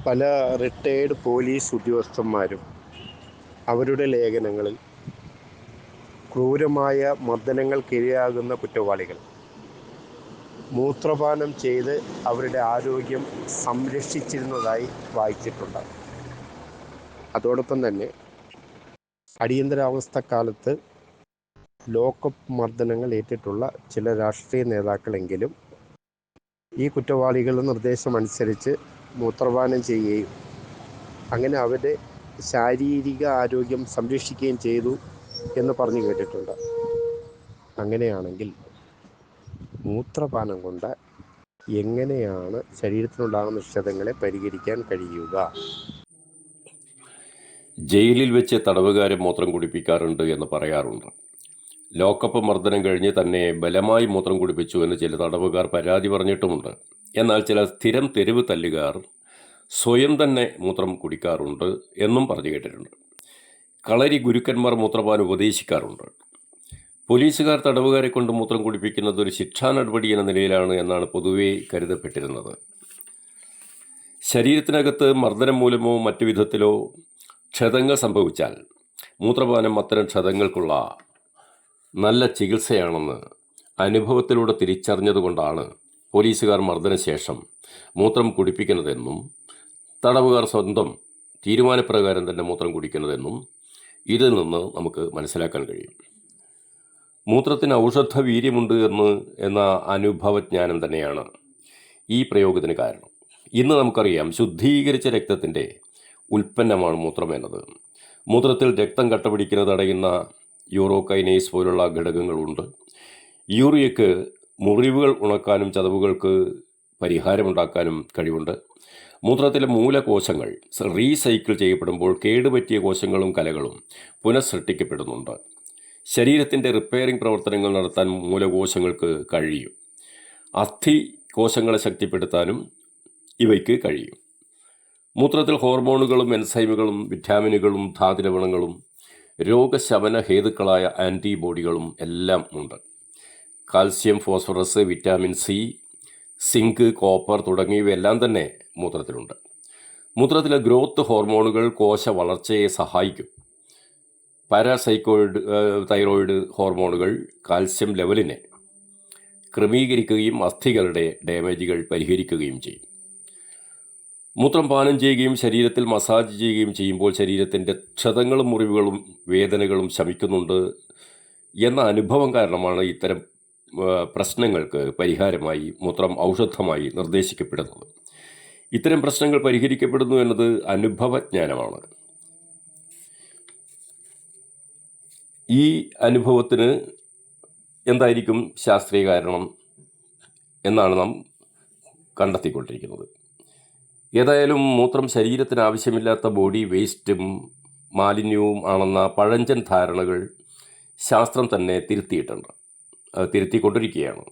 പല retired police ഉദ്യോഗസ്ഥന്മാരും അവരുടെ ലേഖനങ്ങളിൽ ക്രൂരമായ മർദ്ദനങ്ങൾക്കിരയാകുന്ന കുറ്റവാളികൾ മൂത്രപാനം ചെയ്ത് അവരുടെ ആരോഗ്യം സംരക്ഷിച്ചിരുന്നതായി വായിച്ചിട്ടുണ്ട്. അതോടൊപ്പം തന്നെ അടിയന്തരാവസ്ഥക്കാലത്ത് ലോക്കപ്പ് മർദ്ദനങ്ങൾ ഏറ്റിട്ടുള്ള ചില രാഷ്ട്രീയ നേതാക്കളെങ്കിലും ഈ കുറ്റവാളികളുടെ നിർദ്ദേശമനുസരിച്ച് മൂത്രപാനം ചെയ്യുകയും അങ്ങനെ അവരുടെ ശാരീരിക ആരോഗ്യം സംരക്ഷിക്കുകയും ചെയ്തു എന്ന് പറഞ്ഞു കേട്ടിട്ടുണ്ട്. അങ്ങനെയാണെങ്കിൽ മൂത്രപാനം കൊണ്ട് എങ്ങനെയാണ് ശരീരത്തിനുണ്ടാകുന്ന ക്ഷതങ്ങളെ പരിഹരിക്കാൻ കഴിയുക? ജയിലിൽ വെച്ച് തടവുകാരെ മൂത്രം കുടിപ്പിക്കാറുണ്ട് എന്ന് പറയാറുണ്ട്. ലോക്കപ്പ് മർദ്ദനം കഴിഞ്ഞ് തന്നെ ബലമായി മൂത്രം കുടിപ്പിച്ചു എന്ന് ചില തടവുകാർ പരാതി പറഞ്ഞിട്ടുമുണ്ട്. എന്നാൽ ചില സ്ഥിരം തെരുവ് തല്ലുകാർ സ്വയം തന്നെ മൂത്രം കുടിക്കാറുണ്ട് എന്നും പറഞ്ഞു കേട്ടിട്ടുണ്ട്. കളരി ഗുരുക്കന്മാർ മൂത്രപാനം ഉപദേശിക്കാറുണ്ട്. പോലീസുകാർ തടവുകാരെ കൊണ്ട് മൂത്രം കുടിപ്പിക്കുന്നത് ഒരു ശിക്ഷാ നടപടി എന്ന നിലയിലാണ് എന്നാണ് പൊതുവെ കരുതപ്പെട്ടിരുന്നത്. ശരീരത്തിനകത്ത് മർദ്ദനം മൂലമോ മറ്റു വിധത്തിലോ ക്ഷതങ്ങൾ സംഭവിച്ചാൽ മൂത്രപാനം അത്തരം ക്ഷതങ്ങൾക്കുള്ള നല്ല ചികിത്സയാണെന്ന് അനുഭവത്തിലൂടെ തിരിച്ചറിഞ്ഞതുകൊണ്ടാണ് പോലീസുകാർ മർദ്ദനശേഷം മൂത്രം കുടിപ്പിക്കുന്നതെന്നും തടവുകാർ സ്വന്തം തീരുമാനപ്രകാരം തന്നെ മൂത്രം കുടിക്കുന്നതെന്നും ഇതിൽ നിന്ന് നമുക്ക് മനസ്സിലാക്കാൻ കഴിയും. മൂത്രത്തിന് ഔഷധ വീര്യമുണ്ട് എന്ന അനുഭവജ്ഞാനം തന്നെയാണ് ഈ പ്രയോഗത്തിന് കാരണം. ഇന്ന് നമുക്കറിയാം, ശുദ്ധീകരിച്ച രക്തത്തിൻ്റെ ഉൽപ്പന്നമാണ് മൂത്രം എന്നത്. മൂത്രത്തിൽ രക്തം കട്ടപിടിക്കുന്നത് തടയുന്ന യൂറോകൈനേസ് പോലുള്ള ഘടകങ്ങളുണ്ട്. യൂറിയയ്ക്ക് മുറിവുകൾ ഉണക്കാനും ചതവുകൾക്ക് പരിഹാരമുണ്ടാക്കാനും കഴിവുണ്ട്. മൂത്രത്തിലെ മൂലകോശങ്ങൾ റീസൈക്കിൾ ചെയ്യപ്പെടുമ്പോൾ കേടുപറ്റിയ കോശങ്ങളും കലകളും പുനഃസൃഷ്ടിക്കപ്പെടുന്നുണ്ട്. ശരീരത്തിൻ്റെ റിപ്പയറിംഗ് പ്രവർത്തനങ്ങൾ നടത്താൻ മൂലകോശങ്ങൾക്ക് കഴിയും. അസ്ഥി കോശങ്ങളെ ശക്തിപ്പെടുത്താനും ഇവയ്ക്ക് കഴിയും. മൂത്രത്തിൽ ഹോർമോണുകളും എൻസൈമുകളും വിറ്റാമിനുകളും ധാതുലവണങ്ങളും രോഗശമന ഹേതുക്കളായ ആൻറ്റിബോഡികളും എല്ലാം ഉണ്ട്. Calcium, phosphorus, vitamin C, zinc, copper തുടങ്ങിയവയെല്ലാം തന്നെ മൂത്രത്തിലുണ്ട്. മൂത്രത്തിലെ ഗ്രോത്ത് ഹോർമോണുകൾ കോശ വളർച്ചയെ സഹായിക്കും. തൈറോയിഡ് ഹോർമോണുകൾ കാൽസ്യം ലെവലിനെ ക്രമീകരിക്കുകയും അസ്ഥികളുടെ ഡാമേജുകൾ പരിഹരിക്കുകയും ചെയ്യും. മൂത്രം പാനം ചെയ്യുകയും ശരീരത്തിൽ മസാജ് ചെയ്യുകയും ചെയ്യുമ്പോൾ ശരീരത്തിൻ്റെ ക്ഷതങ്ങളും മുറിവുകളും വേദനകളും ശമിക്കുന്നുണ്ട് എന്ന അനുഭവം കാരണമാണ് ഇത്തരം പ്രശ്നങ്ങൾക്ക് പരിഹാരമായി മൂത്രം ഔഷധമായി നിർദ്ദേശിക്കപ്പെടുന്നത്. ഇത്തരം പ്രശ്നങ്ങൾ പരിഹരിക്കപ്പെടുന്നു എന്നത് അനുഭവജ്ഞാനമാണ്. ഈ അനുഭവത്തിന് എന്തായിരിക്കും ശാസ്ത്രീയ കാരണം എന്നാണ് നാം കണ്ടെത്തിക്കൊണ്ടിരിക്കുന്നത്. ഏതായാലും മൂത്രം ശരീരത്തിന് ആവശ്യമില്ലാത്ത ബോഡി വേസ്റ്റും മാലിന്യവും ആണെന്ന പഴഞ്ചൻ ധാരണകൾ ശാസ്ത്രം തന്നെ തിരുത്തിക്കൊണ്ടിരിക്കുകയാണ്.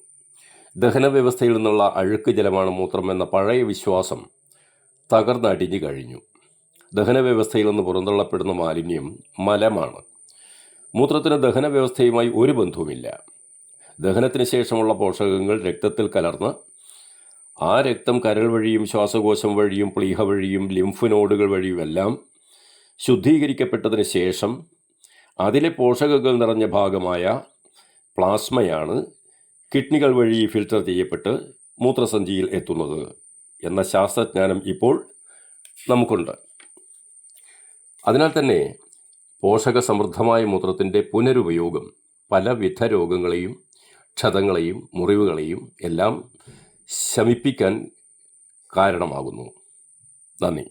ദഹന വ്യവസ്ഥയിൽ നിന്നുള്ള അഴുക്ക് ജലമാണ് മൂത്രം എന്ന പഴയ വിശ്വാസം തകർന്നടിഞ്ഞു കഴിഞ്ഞു. ദഹന വ്യവസ്ഥയിൽ നിന്ന് പുറന്തള്ളപ്പെടുന്ന മാലിന്യം മലമാണ്. മൂത്രത്തിന് ദഹന വ്യവസ്ഥയുമായി ഒരു ബന്ധവുമില്ല. ദഹനത്തിന് ശേഷമുള്ള പോഷകങ്ങൾ രക്തത്തിൽ കലർന്ന് ആ രക്തം കരൾ വഴിയും ശ്വാസകോശം വഴിയും പ്ലീഹ വഴിയും ലിംഫ് നോഡുകൾ വഴിയുമെല്ലാം ശുദ്ധീകരിക്കപ്പെട്ടതിന് ശേഷം അതിലെ പോഷകങ്ങൾ നിറഞ്ഞ ഭാഗമായ പ്ലാസ്മയാണ് കിഡ്നികൾ വഴി ഫിൽട്ടർ ചെയ്യപ്പെട്ട് മൂത്രസഞ്ചിയിൽ എത്തുന്നത് എന്ന ശാസ്ത്രജ്ഞാനം ഇപ്പോൾ നമുക്കുണ്ട്. അതിനാൽ തന്നെ പോഷകസമൃദ്ധമായ മൂത്രത്തിൻ്റെ പുനരുപയോഗം പലവിധ രോഗങ്ങളെയും ക്ഷതങ്ങളെയും മുറിവുകളെയും എല്ലാം ശമിപ്പിക്കാൻ കാരണമാകുന്നു. നന്ദി.